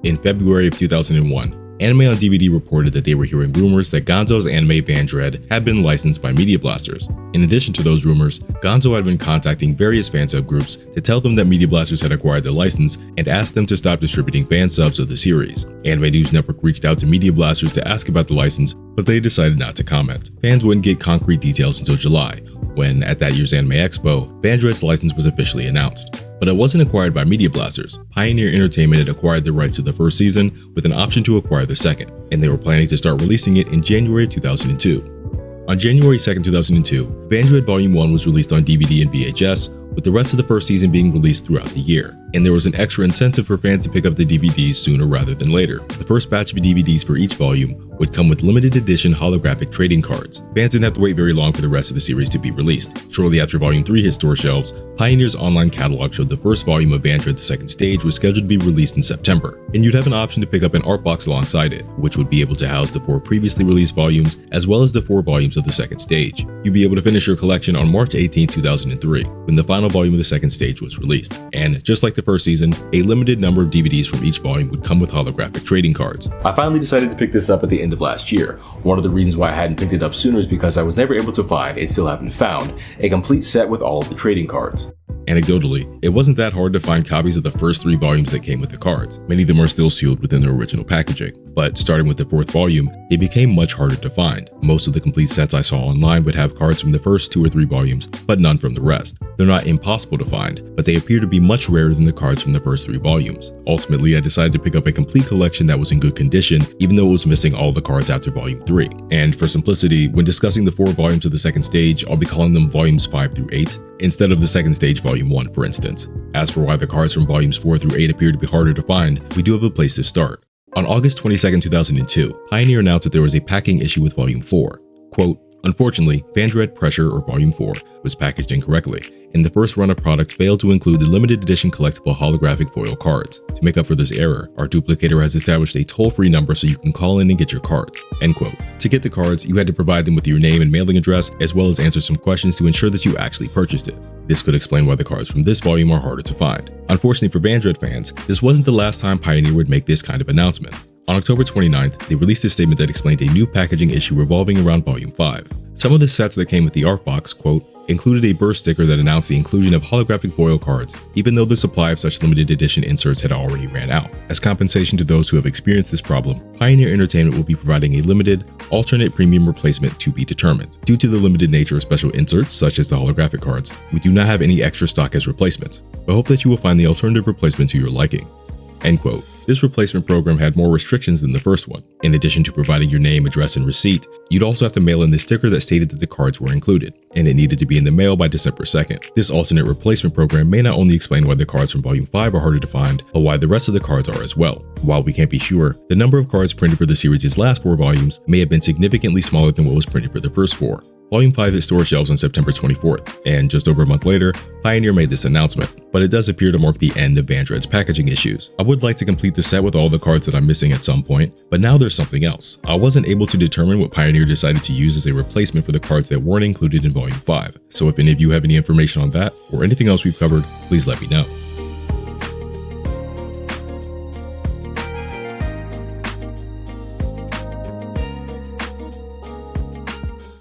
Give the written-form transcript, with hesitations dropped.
In February of 2001, Anime on DVD reported that they were hearing rumors that Gonzo's anime Vandread had been licensed by Media Blasters. In addition to those rumors, Gonzo had been contacting various fan sub groups to tell them that Media Blasters had acquired the license and asked them to stop distributing fan subs of the series. Anime News Network reached out to Media Blasters to ask about the license, but they decided not to comment. Fans wouldn't get concrete details until July, when, at that year's Anime Expo, Vandread's license was officially announced. But it wasn't acquired by Media Blasters. Pioneer Entertainment had acquired the rights to the first season with an option to acquire the second, and they were planning to start releasing it in January 2002. On January 2, 2002, Vandread Volume 1 was released on DVD and VHS, with the rest of the first season being released throughout the year, and there was an extra incentive for fans to pick up the DVDs sooner rather than later. The first batch of DVDs for each volume would come with limited edition holographic trading cards. Fans didn't have to wait very long for the rest of the series to be released. Shortly after Volume 3 hit store shelves, Pioneer's online catalog showed the first volume of Vandread: The Second Stage was scheduled to be released in September, and you'd have an option to pick up an art box alongside it, which would be able to house the 4 previously released volumes as well as the 4 volumes of The Second Stage. You'd be able to finish your collection on March 18, 2003, when the final volume of The Second Stage was released. And just like the first season, a limited number of DVDs from each volume would come with holographic trading cards. I finally decided to pick this up at the end of last year. One of the reasons why I hadn't picked it up sooner is because I was never able to find, and still haven't found, a complete set with all of the trading cards. Anecdotally, it wasn't that hard to find copies of the first 3 volumes that came with the cards. Many of them are still sealed within their original packaging, but starting with the 4th volume, they became much harder to find. Most of the complete sets I saw online would have cards from the first 2 or 3 volumes, but none from the rest. They're not impossible to find, but they appear to be much rarer than the cards from the first 3 volumes. Ultimately, I decided to pick up a complete collection that was in good condition, even though it was missing all the cards after Volume 3. And for simplicity, when discussing the 4 volumes of The Second Stage, I'll be calling them Volumes 5 through 8, instead of The Second Stage Volume 1, for instance. As for why the cards from Volumes 4 through 8 appear to be harder to find, we do have a place to start. On August 22, 2002, Pioneer announced that there was a packing issue with Volume 4. Quote, "Unfortunately, Vandread Pressure, or Volume 4, was packaged incorrectly, and the first run of products failed to include the limited edition collectible holographic foil cards. To make up for this error, our duplicator has established a toll-free number so you can call in and get your cards." End quote. To get the cards, you had to provide them with your name and mailing address, as well as answer some questions to ensure that you actually purchased it. This could explain why the cards from this volume are harder to find. Unfortunately for Vandread fans, this wasn't the last time Pioneer would make this kind of announcement. On October 29th, they released a statement that explained a new packaging issue revolving around Volume 5. Some of the sets that came with the art box, quote, included a burst sticker that announced the inclusion of holographic foil cards, even though the supply of such limited edition inserts had already ran out. As compensation to those who have experienced this problem, Pioneer Entertainment will be providing a limited, alternate premium replacement to be determined. Due to the limited nature of special inserts, such as the holographic cards, we do not have any extra stock as replacements, but hope that you will find the alternative replacement to your liking. End quote. This replacement program had more restrictions than the first one. In addition to providing your name, address, and receipt, you'd also have to mail in the sticker that stated that the cards were included, and it needed to be in the mail by December 2nd. This alternate replacement program may not only explain why the cards from Volume 5 are harder to find, but why the rest of the cards are as well. While we can't be sure, the number of cards printed for the series' last 4 volumes may have been significantly smaller than what was printed for the first 4. Volume 5 hit store shelves on September 24th, and just over a month later, Pioneer made this announcement, but it does appear to mark the end of Vandread's packaging issues. I would like to complete the set with all the cards that I'm missing at some point, but now there's something else. I wasn't able to determine what Pioneer decided to use as a replacement for the cards that weren't included in Volume 5, so if any of you have any information on that, or anything else we've covered, please let me know.